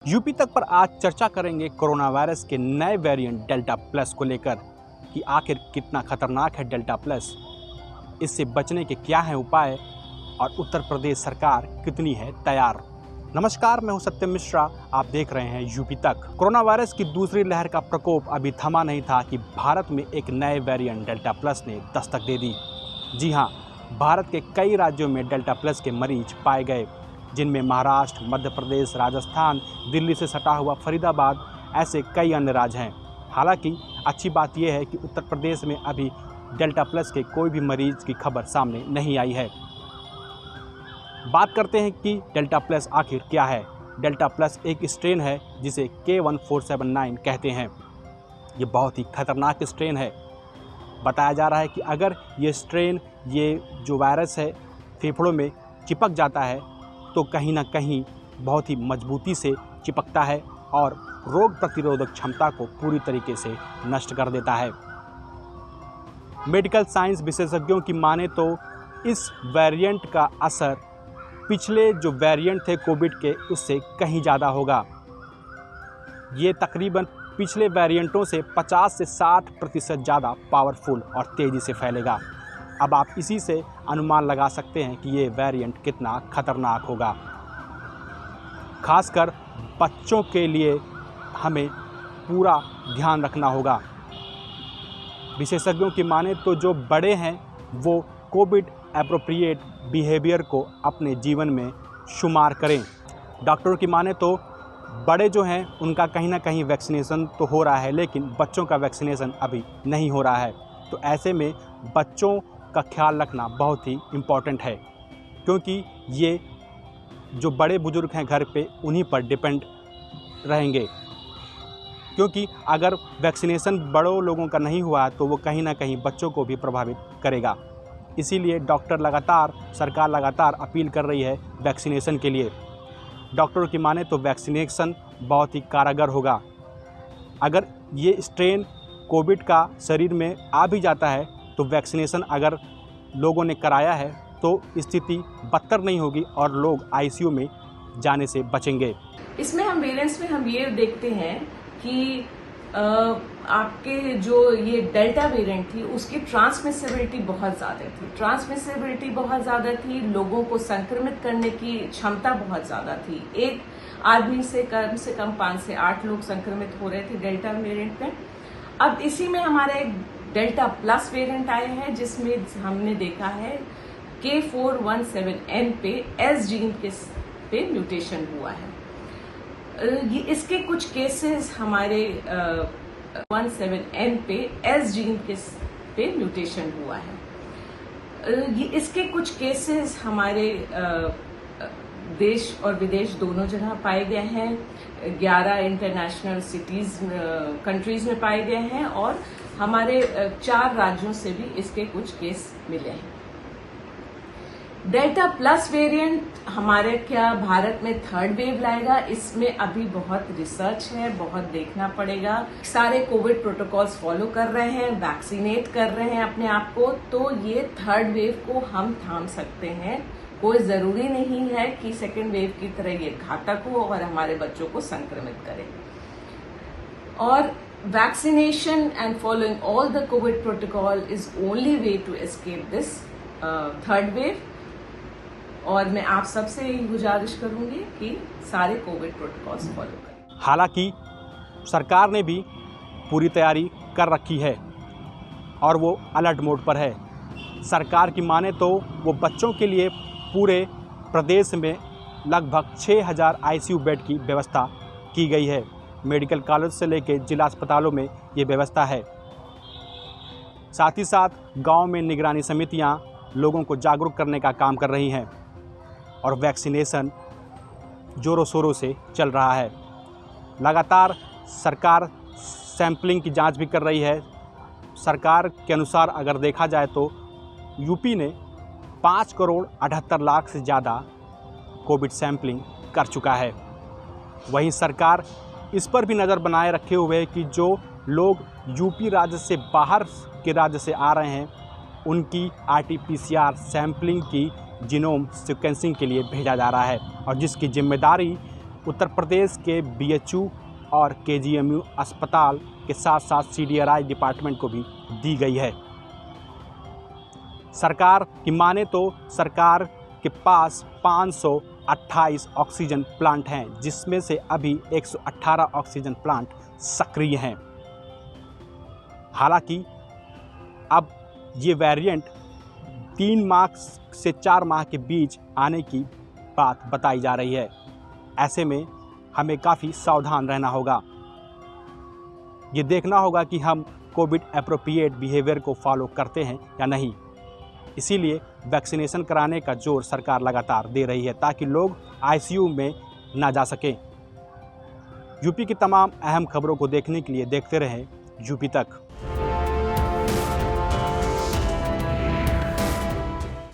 UP तक पर आज चर्चा करेंगे कोरोना वायरस के नए वेरिएंट डेल्टा प्लस को लेकर कि आखिर कितना खतरनाक है डेल्टा प्लस, इससे बचने के क्या हैं उपाय और उत्तर प्रदेश सरकार कितनी है तैयार। नमस्कार, मैं हूं सत्यम मिश्रा, आप देख रहे हैं यूपी तक। कोरोना वायरस की दूसरी लहर का प्रकोप अभी थमा नहीं था कि भारत में एक नए वेरिएंट डेल्टा प्लस ने दस्तक दे दी। जी हां, भारत के कई राज्यों में डेल्टा प्लस के मरीज पाए गए, जिनमें महाराष्ट्र, मध्य प्रदेश, राजस्थान, दिल्ली से सटा हुआ फरीदाबाद, ऐसे कई अन्य राज्य हैं। हालांकि अच्छी बात यह है कि उत्तर प्रदेश में अभी डेल्टा प्लस के कोई भी मरीज की खबर सामने नहीं आई है। बात करते हैं कि डेल्टा प्लस आखिर क्या है। डेल्टा प्लस एक स्ट्रेन है जिसे K1479 कहते हैं। ये बहुत ही खतरनाक स्ट्रेन है। बताया जा रहा है कि अगर ये स्ट्रेन, ये जो वायरस है, फेफड़ों में चिपक जाता है तो कहीं ना कहीं बहुत ही मजबूती से चिपकता है और रोग प्रतिरोधक क्षमता को पूरी तरीके से नष्ट कर देता है। मेडिकल साइंस विशेषज्ञों की माने तो इस वेरिएंट का असर पिछले जो वेरिएंट थे कोविड के, उससे कहीं ज़्यादा होगा। ये तकरीबन पिछले वेरिएंटों से 50 से 60% ज़्यादा पावरफुल और तेज़ी से फैलेगा। अब आप इसी से अनुमान लगा सकते हैं कि ये वेरिएंट कितना खतरनाक होगा। खासकर बच्चों के लिए हमें पूरा ध्यान रखना होगा। विशेषज्ञों की माने तो जो बड़े हैं वो कोविड एप्रोप्रिएट बिहेवियर को अपने जीवन में शुमार करें। डॉक्टरों की माने तो बड़े जो हैं उनका कहीं ना कहीं वैक्सीनेशन तो हो रहा है, लेकिन बच्चों का वैक्सीनेशन अभी नहीं हो रहा है। तो ऐसे में बच्चों का ख्याल रखना बहुत ही इम्पॉर्टेंट है, क्योंकि ये जो बड़े बुजुर्ग हैं घर पे, उन्हीं पर डिपेंड रहेंगे। क्योंकि अगर वैक्सीनेशन बड़ों लोगों का नहीं हुआ तो वो कहीं ना कहीं बच्चों को भी प्रभावित करेगा। इसीलिए सरकार लगातार अपील कर रही है वैक्सीनेशन के लिए। डॉक्टरों की माने तो वैक्सीनेशन बहुत ही कारगर होगा। अगर ये स्ट्रेन कोविड का शरीर में आ भी जाता है तो वैक्सीनेशन अगर लोगों ने कराया है तो स्थिति बदतर नहीं होगी और लोग आईसीयू में जाने से बचेंगे। इसमें हम वेरिएंट्स में हम ये देखते हैं कि आपके जो ये डेल्टा वेरिएंट थी उसकी ट्रांसमिसिबिलिटी बहुत ज़्यादा थी। लोगों को संक्रमित करने की क्षमता बहुत ज़्यादा थी। एक आदमी से कम 5 से 8 लोग संक्रमित हो रहे थे डेल्टा वेरिएंट में। अब इसी में हमारा एक डेल्टा प्लस वेरिएंट आया है, जिसमें हमने देखा है K417N पे S जीन पे म्यूटेशन हुआ है। ये इसके कुछ केसेस हमारे 17N पे S जीन पे म्यूटेशन हुआ है। ये इसके कुछ केसेस हमारे देश और विदेश दोनों जगह पाए गए हैं। 11 इंटरनेशनल कंट्रीज में पाए गए हैं और हमारे 4 राज्यों से भी इसके कुछ केस मिले हैं। डेल्टा प्लस वेरिएंट हमारे भारत में थर्ड वेव लाएगा, इसमें अभी बहुत रिसर्च है, बहुत देखना पड़ेगा। सारे कोविड प्रोटोकॉल्स फॉलो कर रहे हैं, वैक्सीनेट कर रहे हैं अपने आप को, तो ये थर्ड वेव को हम थाम सकते हैं। कोई जरूरी नहीं है कि सेकेंड वेव की तरह ये घातक हो और हमारे बच्चों को संक्रमित करे। और vaccination and following all the COVID protocol is only way to escape this third wave. और मैं आप सबसे यही गुजारिश करूंगी कि सारे कोविड प्रोटोकॉल्स फॉलो करें। हालांकि सरकार ने भी पूरी तैयारी कर रखी है और वो अलर्ट मोड पर है। सरकार की माने तो वो बच्चों के लिए पूरे प्रदेश में लगभग 6000 आईसीयू बेड की व्यवस्था की गई है। मेडिकल कॉलेज से लेकर जिला अस्पतालों में ये व्यवस्था है। साथ ही साथ गांव में निगरानी समितियां लोगों को जागरूक करने का काम कर रही हैं और वैक्सीनेशन जोरों शोरों से चल रहा है। लगातार सरकार सैंपलिंग की जांच भी कर रही है। सरकार के अनुसार अगर देखा जाए तो यूपी ने 5 करोड़ 78 लाख से ज़्यादा कोविड सैंपलिंग कर चुका है। वहीं सरकार इस पर भी नज़र बनाए रखे हुए है कि जो लोग यूपी राज्य से बाहर के राज्य से आ रहे हैं उनकी RT-PCR सैंपलिंग की जीनोम सीक्वेंसिंग के लिए भेजा जा रहा है और जिसकी जिम्मेदारी उत्तर प्रदेश के BHU और KGMU अस्पताल के साथ साथ CDRI डिपार्टमेंट को भी दी गई है। सरकार की माने तो सरकार के पास 528 ऑक्सीजन प्लांट हैं, जिसमें से अभी 118 ऑक्सीजन प्लांट सक्रिय हैं। हालांकि अब ये वेरिएंट 3 माह से 4 माह के बीच आने की बात बताई जा रही है। ऐसे में हमें काफ़ी सावधान रहना होगा। ये देखना होगा कि हम कोविड एप्रोप्रिएट बिहेवियर को फॉलो करते हैं या नहीं। इसीलिए वैक्सीनेशन कराने का जोर सरकार लगातार दे रही है ताकि लोग ICU में ना जा सकें। यूपी की तमाम अहम खबरों को देखने के लिए देखते रहें यूपी तक।